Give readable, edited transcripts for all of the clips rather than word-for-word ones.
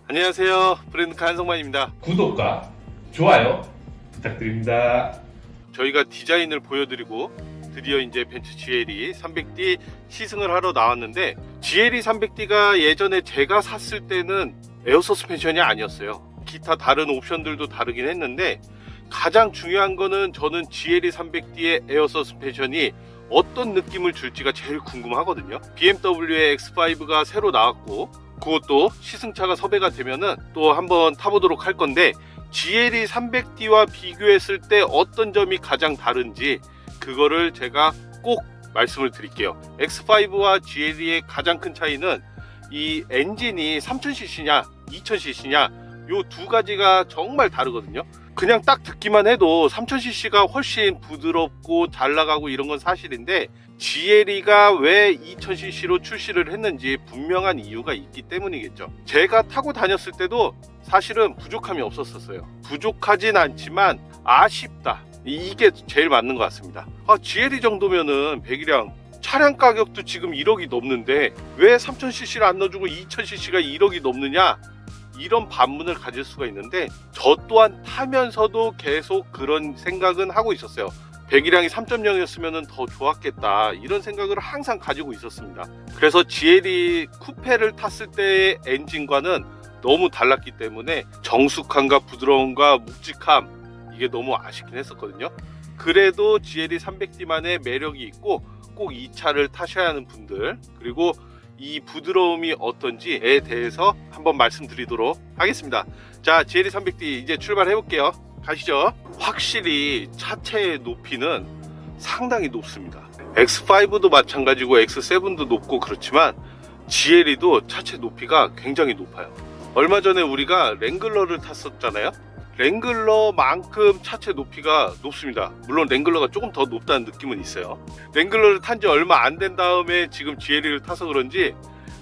안녕하세요, 브랜드카 한성만입니다. 구독과 좋아요 부탁드립니다. 저희가 디자인을 보여드리고 드디어 이제 벤츠 GLE 300D 시승을 하러 나왔는데, GLE 300D가 예전에 제가 샀을 때는 에어 서스펜션이 아니었어요. 기타 다른 옵션들도 다르긴 했는데, 가장 중요한 거는 저는 GLE 300D의 에어 서스펜션이 어떤 느낌을 줄지가 제일 궁금하거든요. BMW의 X5가 새로 나왔고, 그것도 시승차가 섭외가 되면은 또 한번 타보도록 할 건데, GLE 300D와 비교했을 때 어떤 점이 가장 다른지 그거를 제가 꼭 말씀을 드릴게요. X5와 GLE의 가장 큰 차이는 이 엔진이 3000cc냐 2000cc냐 요 두 가지가 정말 다르거든요. 그냥 딱 듣기만 해도 3000cc가 훨씬 부드럽고 잘 나가고 이런 건 사실인데, GLE가 왜 2000cc로 출시를 했는지 분명한 이유가 있기 때문이겠죠. 제가 타고 다녔을 때도 사실은 부족함이 없었어요. 부족하진 않지만 아쉽다, 이게 제일 맞는 것 같습니다. GLE 정도면은 배기량 차량 가격도 지금 1억이 넘는데 왜 3000cc를 안 넣어주고 2000cc가 1억이 넘느냐, 이런 반문을 가질 수가 있는데, 저 또한 타면서도 계속 그런 생각은 하고 있었어요. 배기량이 3.0이었으면 더 좋았겠다, 이런 생각을 항상 가지고 있었습니다. 그래서 GLE 쿠페를 탔을 때의 엔진과는 너무 달랐기 때문에 정숙함과 부드러움과 묵직함, 이게 너무 아쉽긴 했었거든요. 그래도 GLE 300D만의 매력이 있고, 꼭 이 차를 타셔야 하는 분들, 그리고 이 부드러움이 어떤지에 대해서 한번 말씀드리도록 하겠습니다. 자, GLE 300D 이제 출발해 볼게요. 가시죠. 확실히 차체의 높이는 상당히 높습니다. X5도 마찬가지고 X7도 높고 그렇지만 GLE도 차체 높이가 굉장히 높아요. 얼마 전에 우리가 랭글러를 탔었잖아요. 랭글러만큼 차체 높이가 높습니다. 물론 랭글러가 조금 더 높다는 느낌은 있어요. 랭글러를 탄 지 얼마 안 된 다음에 지금 GLE를 타서 그런지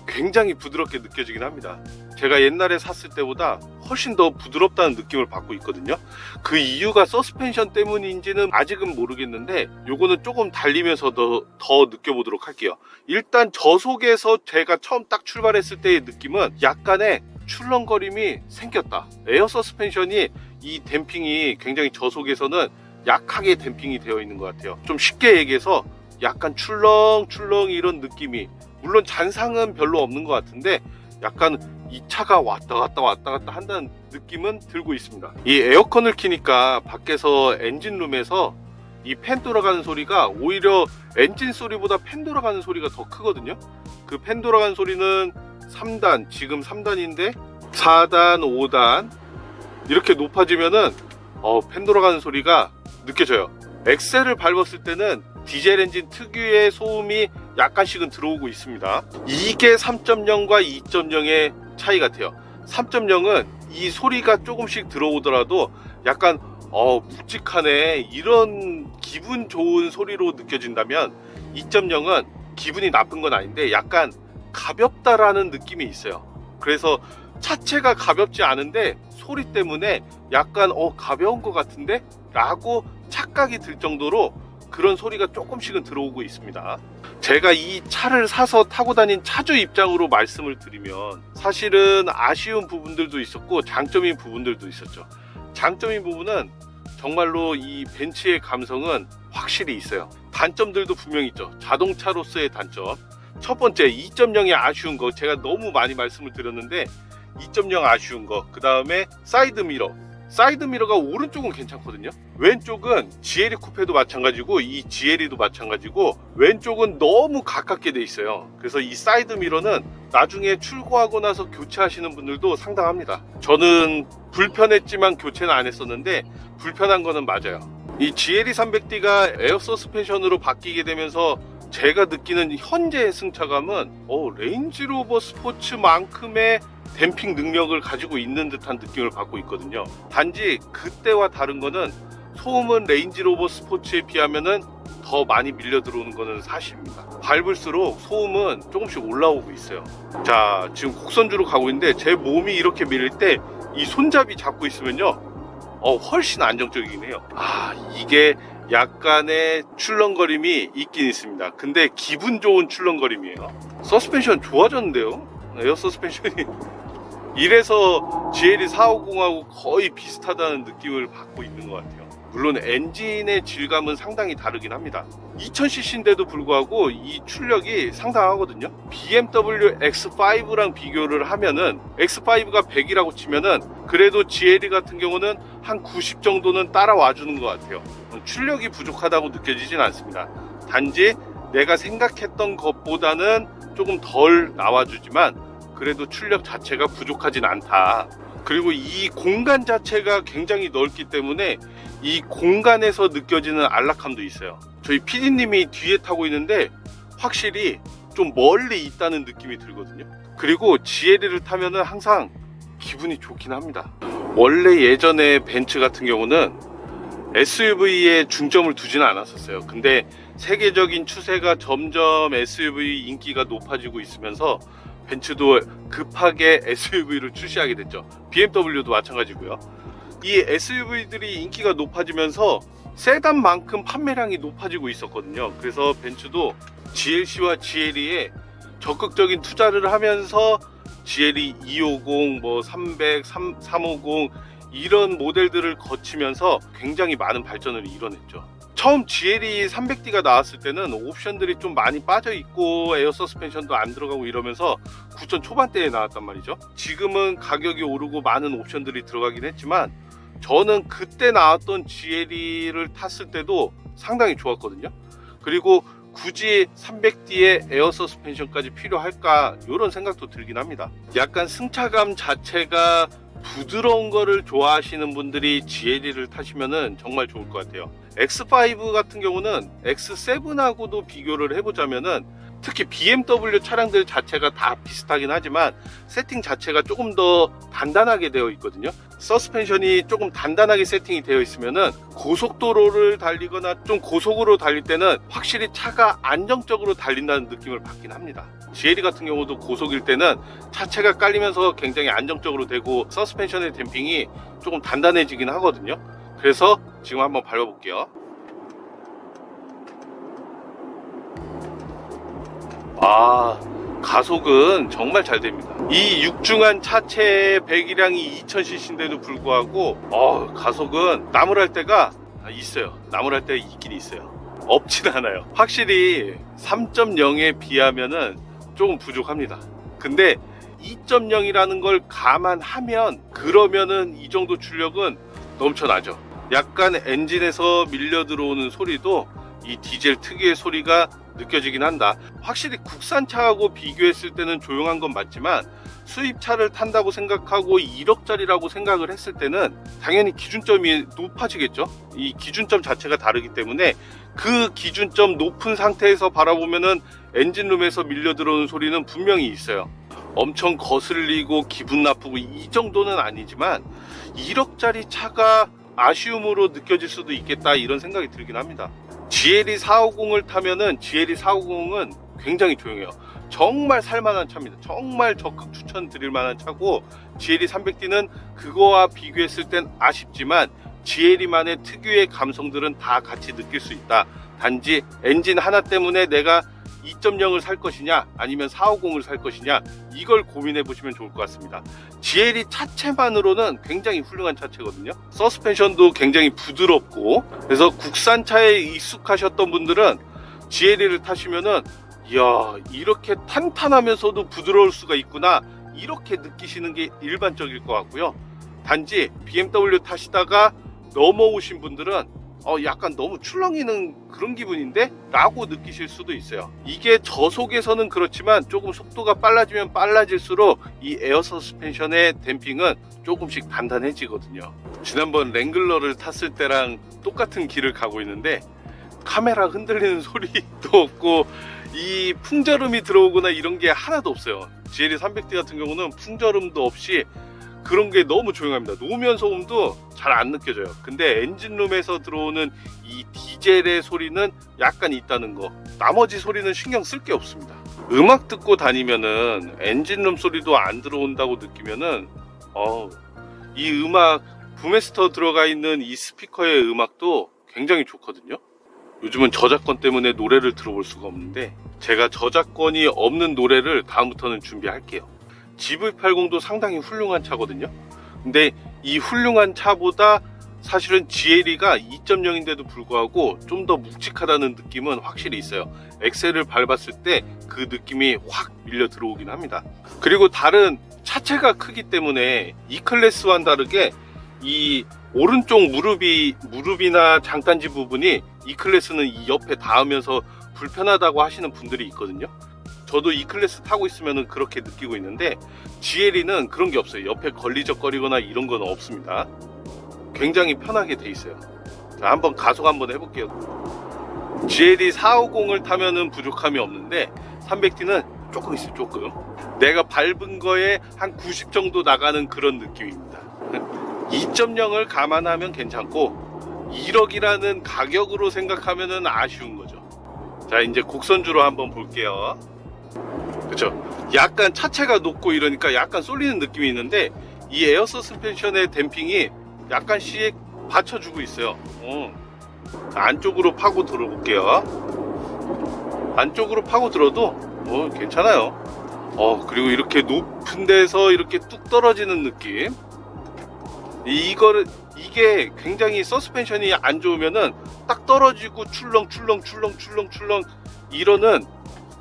굉장히 부드럽게 느껴지긴 합니다. 제가 옛날에 샀을 때보다 훨씬 더 부드럽다는 느낌을 받고 있거든요. 그 이유가 서스펜션 때문인지는 아직은 모르겠는데, 요거는 조금 달리면서 더 느껴보도록 할게요. 일단 저속에서 제가 처음 딱 출발했을 때의 느낌은 약간의 출렁거림이 생겼다. 에어 서스펜션이, 이 댐핑이 굉장히 저속에서는 약하게 댐핑이 되어 있는 것 같아요. 좀 쉽게 얘기해서 약간 출렁출렁 이런 느낌이, 물론 잔상은 별로 없는 것 같은데 약간 이 차가 왔다 갔다 한다는 느낌은 들고 있습니다. 이 에어컨을 켜니까 밖에서 엔진룸에서 이 팬 돌아가는 소리가 오히려 엔진 소리보다 팬 돌아가는 소리가 더 크거든요. 그 팬 돌아가는 소리는 3단, 지금 3단인데 4단, 5단 이렇게 높아지면은 팬 돌아가는 소리가 느껴져요. 엑셀을 밟았을 때는 디젤 엔진 특유의 소음이 약간씩은 들어오고 있습니다. 이게 3.0과 2.0의 차이 같아요. 3.0은 이 소리가 조금씩 들어오더라도 약간 묵직하네, 이런 기분 좋은 소리로 느껴진다면, 2.0은 기분이 나쁜 건 아닌데 약간 가볍다라는 느낌이 있어요. 그래서 차체가 가볍지 않은데 소리 때문에 약간 가벼운 것 같은데? 라고 착각이 들 정도로 그런 소리가 조금씩은 들어오고 있습니다. 제가 이 차를 사서 타고 다닌 차주 입장으로 말씀을 드리면 사실은 아쉬운 부분들도 있었고 장점인 부분들도 있었죠. 장점인 부분은 정말로 이 벤츠의 감성은 확실히 있어요. 단점들도 분명히 있죠. 자동차로서의 단점, 첫 번째 2.0의 아쉬운 거, 제가 너무 많이 말씀을 드렸는데 2.0 아쉬운 거, 그 다음에 사이드미러가 오른쪽은 괜찮거든요. 왼쪽은 GLE 쿠페도 마찬가지고 이 GLE도 마찬가지고 왼쪽은 너무 가깝게 돼 있어요. 그래서 이 사이드미러는 나중에 출고하고 나서 교체하시는 분들도 상당합니다. 저는 불편했지만 교체는 안 했었는데 불편한 거는 맞아요. 이 GLE 300D가 에어 서스펜션으로 바뀌게 되면서 제가 느끼는 현재의 승차감은 레인지로버 스포츠만큼의 댐핑 능력을 가지고 있는 듯한 느낌을 받고 있거든요. 단지 그때와 다른 거는 소음은 레인지로버 스포츠에 비하면은 더 많이 밀려 들어오는 거는 사실입니다. 밟을수록 소음은 조금씩 올라오고 있어요. 자, 지금 곡선주로 가고 있는데 제 몸이 이렇게 밀릴 때 이 손잡이 잡고 있으면요 훨씬 안정적이긴 해요. 이게 약간의 출렁거림이 있긴 있습니다. 근데 기분 좋은 출렁거림이에요. 서스펜션 좋아졌는데요. 에어 서스펜션이 이래서 GLE 450하고 거의 비슷하다는 느낌을 받고 있는 것 같아요. 물론 엔진의 질감은 상당히 다르긴 합니다. 2000cc인데도 불구하고 이 출력이 상당하거든요. BMW X5랑 비교를 하면은 X5가 100이라고 치면은 그래도 GLE 같은 경우는 한 90 정도는 따라와 주는 것 같아요. 출력이 부족하다고 느껴지진 않습니다. 단지 내가 생각했던 것보다는 조금 덜 나와주지만 그래도 출력 자체가 부족하진 않다. 그리고 이 공간 자체가 굉장히 넓기 때문에 이 공간에서 느껴지는 안락함도 있어요. 저희 PD님이 뒤에 타고 있는데 확실히 좀 멀리 있다는 느낌이 들거든요. 그리고 GLE를 타면은 항상 기분이 좋긴 합니다. 원래 예전에 벤츠 같은 경우는 SUV에 중점을 두지는 않았었어요. 근데 세계적인 추세가 점점 SUV 인기가 높아지고 있으면서 벤츠도 급하게 SUV를 출시하게 됐죠. BMW도 마찬가지고요. 이 SUV들이 인기가 높아지면서 세단만큼 판매량이 높아지고 있었거든요. 그래서 벤츠도 GLC와 GLE에 적극적인 투자를 하면서 GLE 250, 뭐 300, 350 이런 모델들을 거치면서 굉장히 많은 발전을 이뤄냈죠. 처음 GLE 300D가 나왔을 때는 옵션들이 좀 많이 빠져있고 에어 서스펜션도 안 들어가고 이러면서 9천 초반대에 나왔단 말이죠. 지금은 가격이 오르고 많은 옵션들이 들어가긴 했지만 저는 그때 나왔던 GLE를 탔을 때도 상당히 좋았거든요. 그리고 굳이 300D에 에어 서스펜션까지 필요할까 이런 생각도 들긴 합니다. 약간 승차감 자체가 부드러운 거를 좋아하시는 분들이 GLE를 타시면은 정말 좋을 것 같아요. X5 같은 경우는 X7하고도 비교를 해보자면은 특히 BMW 차량들 자체가 다 비슷하긴 하지만 세팅 자체가 조금 더 단단하게 되어 있거든요. 서스펜션이 조금 단단하게 세팅이 되어 있으면은 고속도로를 달리거나 좀 고속으로 달릴 때는 확실히 차가 안정적으로 달린다는 느낌을 받긴 합니다. GLE 같은 경우도 고속일 때는 차체가 깔리면서 굉장히 안정적으로 되고 서스펜션의 댐핑이 조금 단단해지긴 하거든요. 그래서 지금 한번 밟아볼게요. 가속은 정말 잘 됩니다. 이 육중한 차체의 배기량이 2000cc인데도 불구하고 가속은 나무랄 때가 있어요. 나무랄 때가 있긴 있어요. 없진 않아요. 확실히 3.0에 비하면은 조금 부족합니다. 근데 2.0이라는 걸 감안하면 그러면은 이 정도 출력은 넘쳐나죠. 약간 엔진에서 밀려 들어오는 소리도 이 디젤 특유의 소리가 느껴지긴 한다. 확실히 국산차하고 비교했을 때는 조용한 건 맞지만 수입차를 탄다고 생각하고 1억짜리라고 생각을 했을 때는 당연히 기준점이 높아지겠죠. 이 기준점 자체가 다르기 때문에 그 기준점 높은 상태에서 바라보면은 엔진룸에서 밀려 들어오는 소리는 분명히 있어요. 엄청 거슬리고 기분 나쁘고 이 정도는 아니지만 1억짜리 차가 아쉬움으로 느껴질 수도 있겠다 이런 생각이 들긴 합니다. GLE 450을 타면은 GLE 450은 굉장히 조용해요. 정말 살만한 차입니다. 정말 적극 추천드릴 만한 차고 GLE 300D는 그거와 비교했을 땐 아쉽지만 GLE만의 특유의 감성들은 다 같이 느낄 수 있다. 단지 엔진 하나 때문에 내가 2.0을 살 것이냐 아니면 450을 살 것이냐 이걸 고민해 보시면 좋을 것 같습니다. GLE 차체만으로는 굉장히 훌륭한 차체거든요. 서스펜션도 굉장히 부드럽고 그래서 국산차에 익숙하셨던 분들은 GLE를 타시면은 이야 이렇게 탄탄하면서도 부드러울 수가 있구나 이렇게 느끼시는 게 일반적일 것 같고요. 단지 BMW 타시다가 넘어오신 분들은 약간 너무 출렁이는 그런 기분인데? 라고 느끼실 수도 있어요. 이게 저속에서는 그렇지만 조금 속도가 빨라지면 빨라질수록 이 에어 서스펜션의 댐핑은 조금씩 단단해지거든요. 지난번 랭글러를 탔을 때랑 똑같은 길을 가고 있는데 카메라 흔들리는 소리도 없고 이 풍절음이 들어오거나 이런 게 하나도 없어요. GLE 300D 같은 경우는 풍절음도 없이 그런 게 너무 조용합니다. 노면 소음도 잘 안 느껴져요. 근데 엔진룸에서 들어오는 이 디젤의 소리는 약간 있다는 거. 나머지 소리는 신경 쓸 게 없습니다. 음악 듣고 다니면은 엔진룸 소리도 안 들어온다고 느끼면은 이 음악 부메스터 들어가 있는 이 스피커의 음악도 굉장히 좋거든요. 요즘은 저작권 때문에 노래를 들어볼 수가 없는데 제가 저작권이 없는 노래를 다음부터는 준비할게요. GV80도 상당히 훌륭한 차거든요. 근데 이 훌륭한 차보다 사실은 GLE가 2.0인데도 불구하고 좀 더 묵직하다는 느낌은 확실히 있어요. 엑셀을 밟았을 때 그 느낌이 확 밀려 들어오긴 합니다. 그리고 다른 차체가 크기 때문에 E클래스와는 다르게 이 오른쪽 무릎이나 장단지 부분이 E클래스는 이 옆에 닿으면서 불편하다고 하시는 분들이 있거든요. 저도 E클래스 타고 있으면 그렇게 느끼고 있는데 GLE는 그런 게 없어요. 옆에 걸리적거리거나 이런 건 없습니다. 굉장히 편하게 돼 있어요. 자, 한번 가속 한번 해볼게요. GLE 450을 타면은 부족함이 없는데 300D는 조금 있어요. 조금 내가 밟은 거에 한 90 정도 나가는 그런 느낌입니다. 2.0을 감안하면 괜찮고 1억이라는 가격으로 생각하면은 아쉬운 거죠. 자, 이제 곡선주로 한번 볼게요. 그쵸? 약간 차체가 높고 이러니까 약간 쏠리는 느낌이 있는데 이 에어 서스펜션의 댐핑이 약간씩 받쳐주고 있어요. 안쪽으로 파고 들어볼게요. 안쪽으로 파고 들어도 괜찮아요. 그리고 이렇게 높은 데서 이렇게 뚝 떨어지는 느낌. 이게 굉장히 서스펜션이 안 좋으면은 딱 떨어지고 출렁출렁 이러는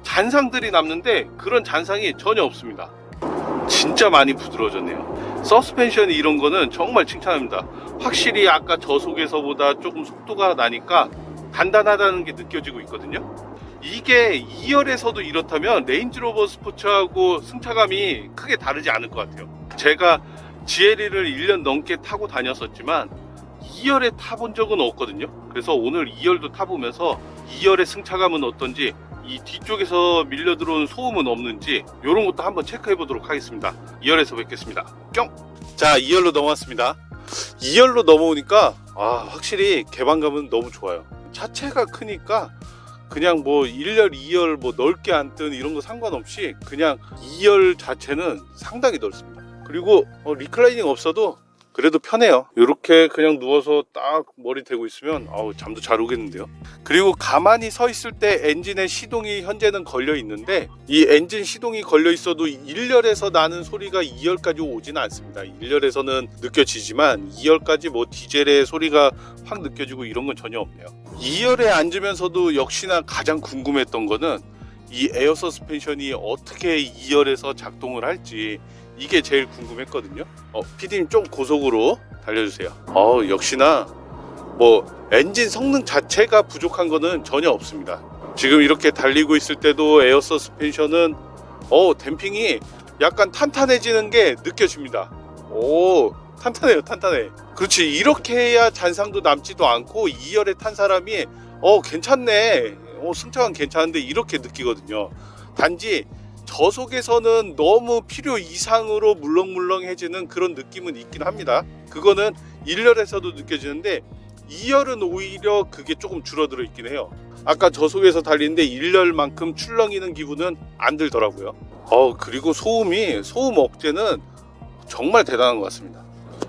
잔상들이 남는데 그런 잔상이 전혀 없습니다. 진짜 많이 부드러워졌네요. 서스펜션 이런 거는 정말 칭찬합니다. 확실히 아까 저속에서보다 조금 속도가 나니까 단단하다는 게 느껴지고 있거든요. 이게 2열에서도 이렇다면 레인지로버 스포츠하고 승차감이 크게 다르지 않을 것 같아요. 제가 GLE를 1년 넘게 타고 다녔었지만 2열에 타본 적은 없거든요. 그래서 오늘 2열도 타보면서 2열의 승차감은 어떤지, 이 뒤쪽에서 밀려 들어온 소음은 없는지 이런 것도 한번 체크해 보도록 하겠습니다. 2열에서 뵙겠습니다. 뿅! 자, 2열로 넘어왔습니다. 2열로 넘어오니까 확실히 개방감은 너무 좋아요. 차체가 크니까 그냥 뭐 1열, 2열 뭐 넓게 앉든 이런 거 상관없이 그냥 2열 자체는 상당히 넓습니다. 그리고 리클라이닝 없어도 그래도 편해요. 이렇게 그냥 누워서 딱 머리 대고 있으면 잠도 잘 오겠는데요. 그리고 가만히 서 있을 때 엔진의 시동이 현재는 걸려 있는데 이 엔진 시동이 걸려 있어도 1열에서 나는 소리가 2열까지 오지는 않습니다. 1열에서는 느껴지지만 2열까지 뭐 디젤의 소리가 확 느껴지고 이런 건 전혀 없네요. 2열에 앉으면서도 역시나 가장 궁금했던 거는 이 에어 서스펜션이 어떻게 2열에서 작동을 할지, 이게 제일 궁금했거든요. PD님 좀 고속으로 달려주세요. 역시나 뭐 엔진 성능 자체가 부족한 거는 전혀 없습니다. 지금 이렇게 달리고 있을 때도 에어 서스펜션은 댐핑이 약간 탄탄해지는 게 느껴집니다. 탄탄해요, 탄탄해. 그렇지, 이렇게 해야 잔상도 남지도 않고 2열에 탄 사람이 괜찮네, 승차감 괜찮은데 이렇게 느끼거든요. 단지 저속에서는 너무 필요 이상으로 물렁물렁해지는 그런 느낌은 있긴 합니다. 그거는 1열에서도 느껴지는데 2열은 오히려 그게 조금 줄어들어 있긴 해요. 아까 저속에서 달리는데 1열만큼 출렁이는 기분은 안 들더라고요. 그리고 소음 억제는 정말 대단한 것 같습니다.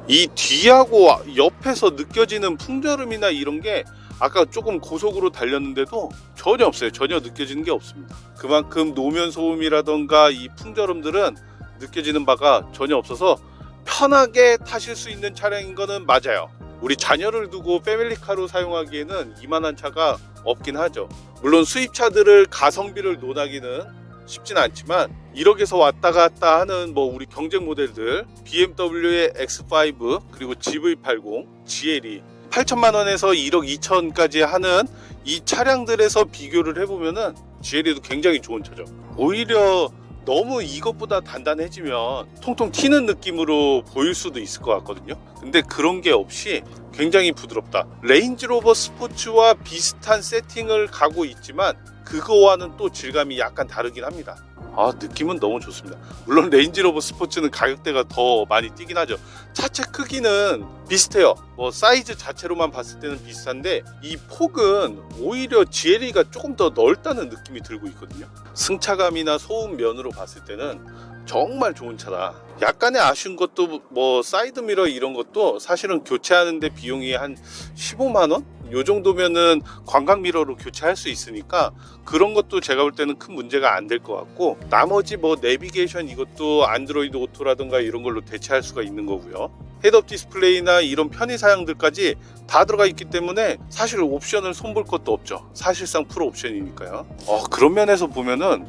이 뒤하고 옆에서 느껴지는 풍절음이나 이런 게 아까 조금 고속으로 달렸는데도 전혀 없어요. 전혀 느껴지는 게 없습니다. 그만큼 노면 소음이라던가 이 풍절음들은 느껴지는 바가 전혀 없어서 편하게 타실 수 있는 차량인 거는 맞아요. 우리 자녀를 두고 패밀리카로 사용하기에는 이만한 차가 없긴 하죠. 물론 수입차들을 가성비를 논하기는 쉽진 않지만 1억에서 왔다 갔다 하는 뭐 우리 경쟁 모델들, BMW의 X5 그리고 GV80, GLE 8천만 원에서 1억 2천까지 하는 이 차량들에서 비교를 해보면은 GLE도 굉장히 좋은 차죠. 오히려 너무 이것보다 단단해지면 통통 튀는 느낌으로 보일 수도 있을 것 같거든요. 근데 그런 게 없이 굉장히 부드럽다. 레인지로버 스포츠와 비슷한 세팅을 가고 있지만 그거와는 또 질감이 약간 다르긴 합니다. 느낌은 너무 좋습니다. 물론 레인지로버 스포츠는 가격대가 더 많이 뛰긴 하죠. 차체 크기는 비슷해요. 뭐 사이즈 자체로만 봤을 때는 비슷한데 이 폭은 오히려 GLE가 조금 더 넓다는 느낌이 들고 있거든요. 승차감이나 소음 면으로 봤을 때는 정말 좋은 차다. 약간의 아쉬운 것도 뭐 사이드미러 이런 것도 사실은 교체하는데 비용이 한 15만 원 요 정도면은 광각 미러로 교체할 수 있으니까 그런 것도 제가 볼 때는 큰 문제가 안 될 것 같고, 나머지 뭐 내비게이션 이것도 안드로이드 오토라든가 이런 걸로 대체할 수가 있는 거고요. 헤드업 디스플레이나 이런 편의 사양들까지 다 들어가 있기 때문에 사실 옵션을 손볼 것도 없죠. 사실상 프로 옵션이니까요. 그런 면에서 보면은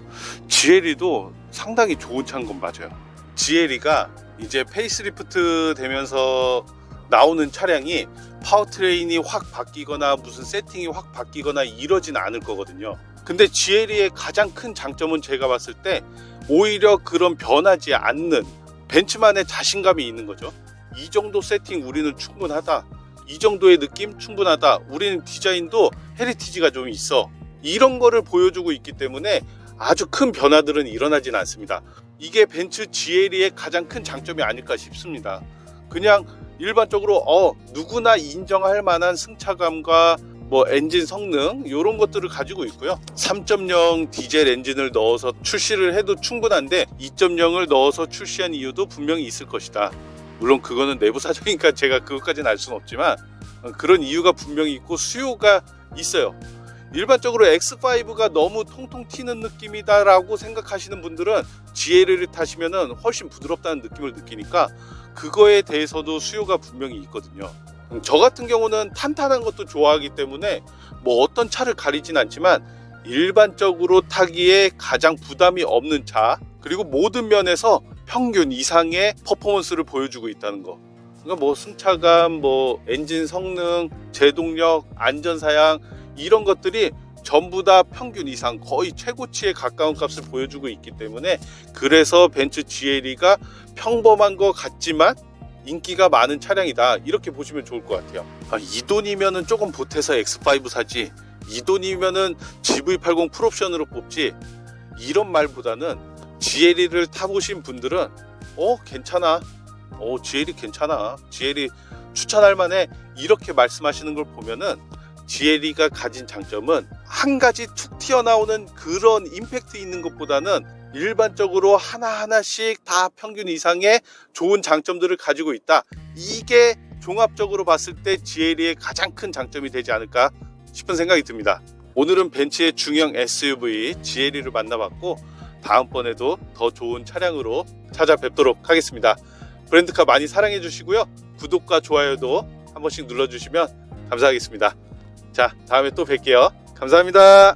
GLE도 상당히 좋은 차인 건 맞아요. GLE가 이제 페이스리프트 되면서 나오는 차량이 파워트레인이 확 바뀌거나 무슨 세팅이 확 바뀌거나 이러진 않을 거거든요. 근데 GLE의 가장 큰 장점은 제가 봤을 때 오히려 그런 변하지 않는 벤츠만의 자신감이 있는 거죠. 이 정도 세팅 우리는 충분하다, 이 정도의 느낌 충분하다, 우리는 디자인도 헤리티지가 좀 있어, 이런 거를 보여주고 있기 때문에 아주 큰 변화들은 일어나진 않습니다. 이게 벤츠 GLE의 가장 큰 장점이 아닐까 싶습니다. 그냥 일반적으로 누구나 인정할 만한 승차감과 뭐 엔진 성능 이런 것들을 가지고 있고요. 3.0 디젤 엔진을 넣어서 출시를 해도 충분한데 2.0을 넣어서 출시한 이유도 분명히 있을 것이다. 물론 그거는 내부 사정이니까 제가 그것까지는 알 수는 없지만 그런 이유가 분명히 있고 수요가 있어요. 일반적으로 X5가 너무 통통 튀는 느낌이다 라고 생각하시는 분들은 GLE를 타시면 훨씬 부드럽다는 느낌을 느끼니까 그거에 대해서도 수요가 분명히 있거든요. 저 같은 경우는 탄탄한 것도 좋아하기 때문에 뭐 어떤 차를 가리진 않지만 일반적으로 타기에 가장 부담이 없는 차, 그리고 모든 면에서 평균 이상의 퍼포먼스를 보여주고 있다는 거. 그러니까 뭐 승차감, 뭐 엔진 성능, 제동력, 안전사양 이런 것들이 전부 다 평균 이상, 거의 최고치에 가까운 값을 보여주고 있기 때문에 그래서 벤츠 GLE가 평범한 것 같지만 인기가 많은 차량이다, 이렇게 보시면 좋을 것 같아요. 이 돈이면은 조금 보태서 X5 사지, 이 돈이면은 GV80 풀옵션으로 뽑지, 이런 말보다는 GLE를 타보신 분들은 괜찮아, GLE 괜찮아, GLE 추천할 만해, 이렇게 말씀하시는 걸 보면은 GLE가 가진 장점은 한 가지 툭 튀어나오는 그런 임팩트 있는 것보다는 일반적으로 하나하나씩 다 평균 이상의 좋은 장점들을 가지고 있다. 이게 종합적으로 봤을 때 GLE의 가장 큰 장점이 되지 않을까 싶은 생각이 듭니다. 오늘은 벤츠의 중형 SUV GLE를 만나봤고, 다음번에도 더 좋은 차량으로 찾아뵙도록 하겠습니다. 브랜드카 많이 사랑해 주시고요. 구독과 좋아요도 한 번씩 눌러주시면 감사하겠습니다. 자, 다음에 또 뵐게요. 감사합니다.